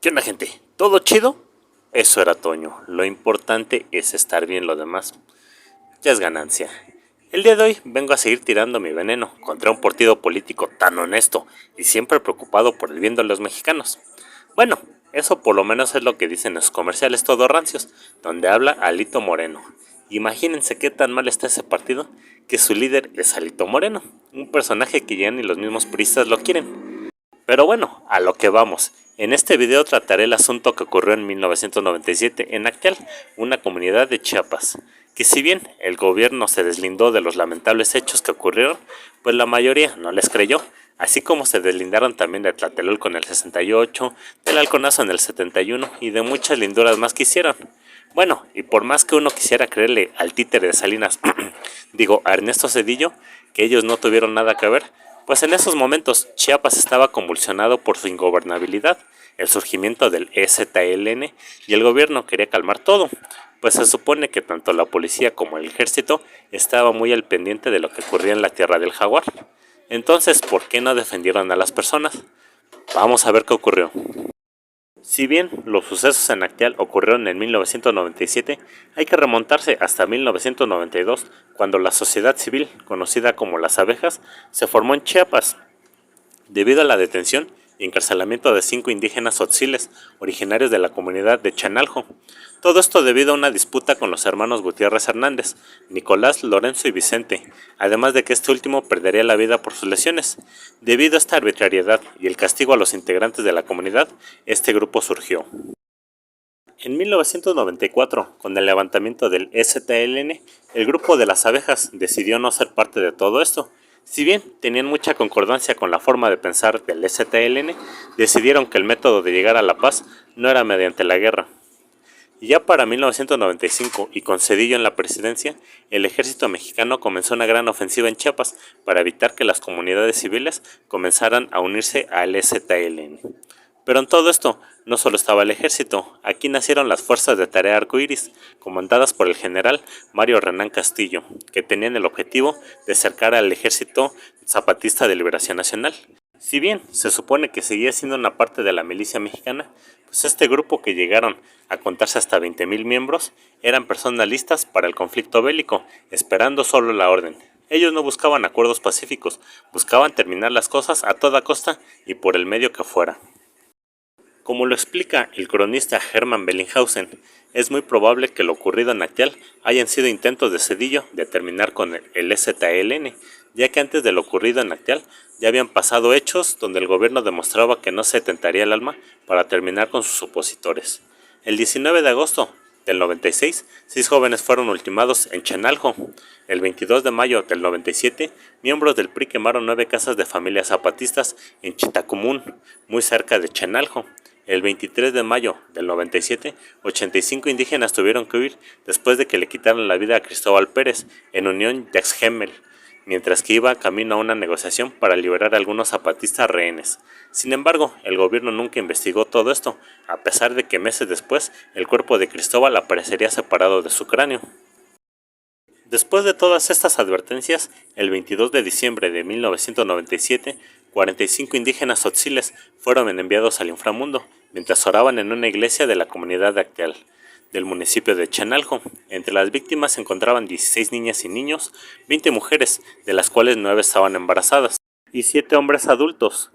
¿Qué onda, gente? ¿Todo chido? Eso era Toño. Lo importante es estar bien, lo demás ya es ganancia. El día de hoy vengo a seguir tirando mi veneno contra un partido político tan honesto y siempre preocupado por el bien de los mexicanos. Bueno, eso por lo menos es lo que dicen los comerciales todos rancios, donde habla Alito Moreno. Imagínense qué tan mal está ese partido que su líder es Alito Moreno, un personaje que ya ni los mismos puristas lo quieren. Pero bueno, a lo que vamos. En este video trataré el asunto que ocurrió en 1997 en Acteal, una comunidad de Chiapas, que si bien el gobierno se deslindó de los lamentables hechos que ocurrieron, pues la mayoría no les creyó, así como se deslindaron también de Tlatelolco en el 68, del Halconazo en el 71 y de muchas linduras más que hicieron. Bueno, y por más que uno quisiera creerle al títere de Salinas, digo a Ernesto Zedillo, que ellos no tuvieron nada que ver, pues en esos momentos Chiapas estaba convulsionado por su ingobernabilidad, el surgimiento del EZLN y el gobierno quería calmar todo, pues se supone que tanto la policía como el ejército estaba muy al pendiente de lo que ocurría en la tierra del jaguar. Entonces, ¿por qué no defendieron a las personas? Vamos a ver qué ocurrió. Si bien los sucesos en Acteal ocurrieron en 1997, hay que remontarse hasta 1992, cuando la sociedad civil, conocida como las abejas, se formó en Chiapas, debido a la detención y encarcelamiento de 5 indígenas tzotziles, originarios de la comunidad de Chanaljo. Todo esto debido a una disputa con los hermanos Gutiérrez Hernández, Nicolás, Lorenzo y Vicente, además de que este último perdería la vida por sus lesiones. Debido a esta arbitrariedad y el castigo a los integrantes de la comunidad, este grupo surgió. En 1994, con el levantamiento del EZLN, el grupo de las abejas decidió no ser parte de todo esto. Si bien tenían mucha concordancia con la forma de pensar del EZLN, decidieron que el método de llegar a la paz no era mediante la guerra. Y ya para 1995, y con Zedillo en la presidencia, el ejército mexicano comenzó una gran ofensiva en Chiapas para evitar que las comunidades civiles comenzaran a unirse al EZLN. Pero en todo esto, no solo estaba el ejército, aquí nacieron las fuerzas de tarea arcoíris, comandadas por el general Mario Renán Castillo, que tenían el objetivo de cercar al ejército zapatista de liberación nacional. Si bien se supone que seguía siendo una parte de la milicia mexicana, pues este grupo, que llegaron a contarse hasta 20,000 miembros, eran personas listas para el conflicto bélico, esperando solo la orden. Ellos no buscaban acuerdos pacíficos, buscaban terminar las cosas a toda costa y por el medio que fuera. Como lo explica el cronista Hermann Bellinghausen, es muy probable que lo ocurrido en Acteal hayan sido intentos de Zedillo de terminar con el EZLN, ya que antes de lo ocurrido en Acteal ya habían pasado hechos donde el gobierno demostraba que no se tentaría el alma para terminar con sus opositores. El 19 de agosto del 96, 6 jóvenes fueron ultimados en Chanaljo. El 22 de mayo del 97, miembros del PRI quemaron 9 casas de familias zapatistas en Chitacumún, muy cerca de Chanaljo. El 23 de mayo del 97, 85 indígenas tuvieron que huir después de que le quitaran la vida a Cristóbal Pérez en Unión Yaxgemel, mientras que iba camino a una negociación para liberar a algunos zapatistas rehenes. Sin embargo, el gobierno nunca investigó todo esto, a pesar de que meses después el cuerpo de Cristóbal aparecería separado de su cráneo. Después de todas estas advertencias, el 22 de diciembre de 1997, 45 indígenas tzotziles fueron enviados al inframundo, mientras oraban en una iglesia de la comunidad de Acteal, del municipio de Chanaljo. Entre las víctimas se encontraban 16 niñas y niños, 20 mujeres, de las cuales 9 estaban embarazadas, y 7 hombres adultos.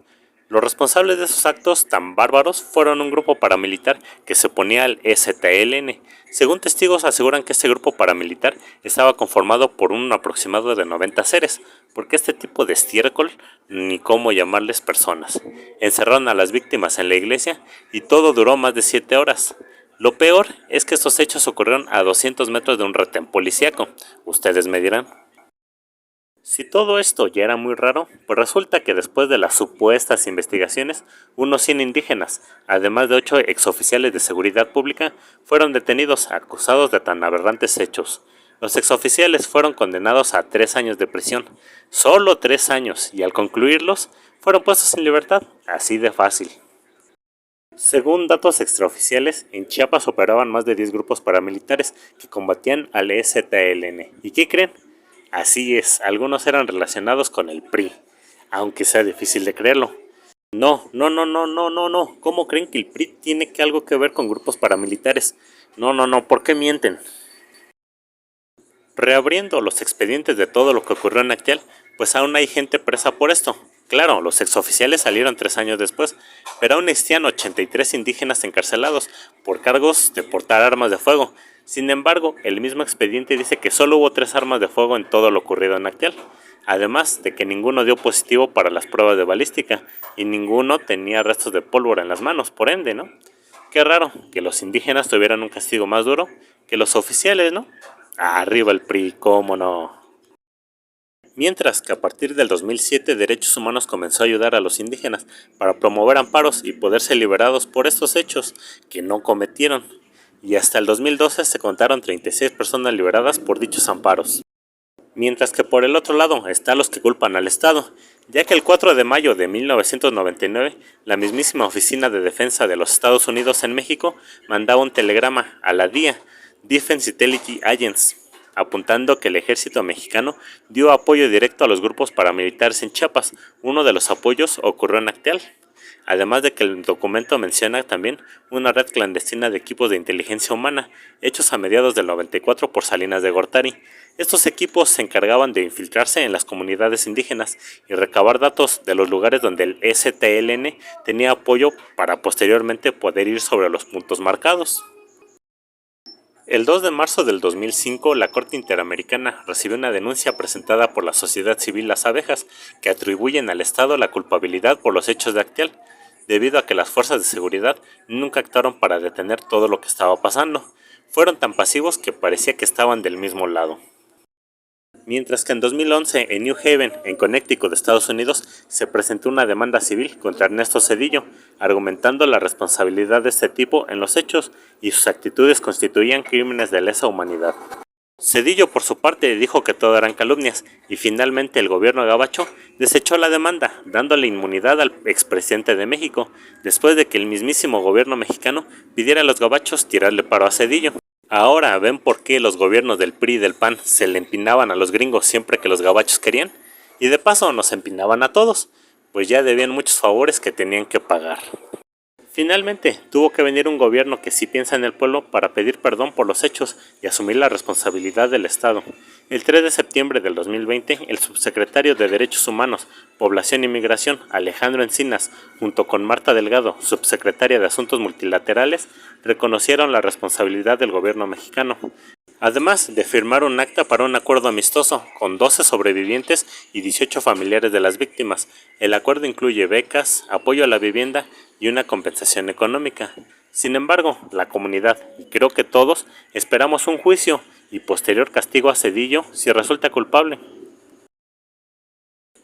Los responsables de esos actos tan bárbaros fueron un grupo paramilitar que se oponía al EZLN. Según testigos, aseguran que este grupo paramilitar estaba conformado por un aproximado de 90 seres, porque este tipo de estiércol, ni cómo llamarles personas. Encerraron a las víctimas en la iglesia y todo duró más de 7 horas. Lo peor es que estos hechos ocurrieron a 200 metros de un retén policíaco. Ustedes me dirán. Si todo esto ya era muy raro, pues resulta que después de las supuestas investigaciones, unos 100 indígenas, además de 8 exoficiales de seguridad pública, fueron detenidos acusados de tan aberrantes hechos. Los exoficiales fueron condenados a 3 años de prisión, solo 3 años, y al concluirlos, fueron puestos en libertad, así de fácil. Según datos extraoficiales, en Chiapas operaban más de 10 grupos paramilitares que combatían al EZLN. ¿Y qué creen? Así es, algunos eran relacionados con el PRI, aunque sea difícil de creerlo. No, no, no, no, no, no, no. ¿Cómo creen que el PRI tiene que algo que ver con grupos paramilitares? No, no, no, ¿por qué mienten? Reabriendo los expedientes de todo lo que ocurrió en Acteal, pues aún hay gente presa por esto. Claro, los exoficiales salieron 3 años después, pero aún existían 83 indígenas encarcelados por cargos de portar armas de fuego. Sin embargo, el mismo expediente dice que solo hubo 3 armas de fuego en todo lo ocurrido en Acteal, además de que ninguno dio positivo para las pruebas de balística y ninguno tenía restos de pólvora en las manos, por ende, ¿no? Qué raro que los indígenas tuvieran un castigo más duro que los oficiales, ¿no? Arriba el PRI, cómo no. Mientras que a partir del 2007 Derechos Humanos comenzó a ayudar a los indígenas para promover amparos y poder ser liberados por estos hechos que no cometieron. Y hasta el 2012 se contaron 36 personas liberadas por dichos amparos. Mientras que por el otro lado están los que culpan al Estado, ya que el 4 de mayo de 1999, la mismísima Oficina de Defensa de los Estados Unidos en México mandaba un telegrama a la DIA, Defense Intelligence Agency, apuntando que el ejército mexicano dio apoyo directo a los grupos paramilitares en Chiapas. Uno de los apoyos ocurrió en Acteal. Además de que el documento menciona también una red clandestina de equipos de inteligencia humana, hechos a mediados del 94 por Salinas de Gortari. Estos equipos se encargaban de infiltrarse en las comunidades indígenas y recabar datos de los lugares donde el STLN tenía apoyo para posteriormente poder ir sobre los puntos marcados. El 2 de marzo del 2005, la Corte Interamericana recibió una denuncia presentada por la sociedad civil Las Abejas que atribuyen al Estado la culpabilidad por los hechos de Acteal, debido a que las fuerzas de seguridad nunca actuaron para detener todo lo que estaba pasando. Fueron tan pasivos que parecía que estaban del mismo lado. Mientras que en 2011, en New Haven, en Connecticut, Estados Unidos, se presentó una demanda civil contra Ernesto Zedillo, argumentando la responsabilidad de este tipo en los hechos y sus actitudes constituían crímenes de lesa humanidad. Zedillo, por su parte, dijo que todo eran calumnias y finalmente el gobierno gabacho desechó la demanda, dándole inmunidad al expresidente de México, después de que el mismísimo gobierno mexicano pidiera a los gabachos tirarle paro a Zedillo. Ahora ven por qué los gobiernos del PRI y del PAN se le empinaban a los gringos siempre que los gabachos querían, y de paso nos empinaban a todos, pues ya debían muchos favores que tenían que pagar. Finalmente, tuvo que venir un gobierno que sí piensa en el pueblo para pedir perdón por los hechos y asumir la responsabilidad del Estado. El 3 de septiembre del 2020, el subsecretario de Derechos Humanos, Población y Migración, Alejandro Encinas, junto con Marta Delgado, subsecretaria de Asuntos Multilaterales, reconocieron la responsabilidad del gobierno mexicano, además de firmar un acta para un acuerdo amistoso con 12 sobrevivientes y 18 familiares de las víctimas. El acuerdo incluye becas, apoyo a la vivienda y una compensación económica. Sin embargo, la comunidad, y creo que todos, esperamos un juicio y posterior castigo a Zedillo si resulta culpable.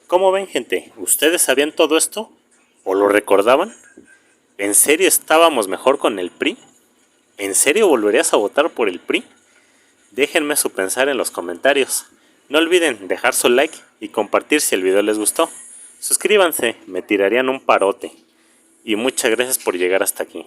¿Cómo ven, gente? ¿Ustedes sabían todo esto? ¿O lo recordaban? ¿En serio estábamos mejor con el PRI? ¿En serio volverías a votar por el PRI? Déjenme su pensar en los comentarios. No olviden dejar su like y compartir si el video les gustó. Suscríbanse, me tirarían un parote. Y muchas gracias por llegar hasta aquí.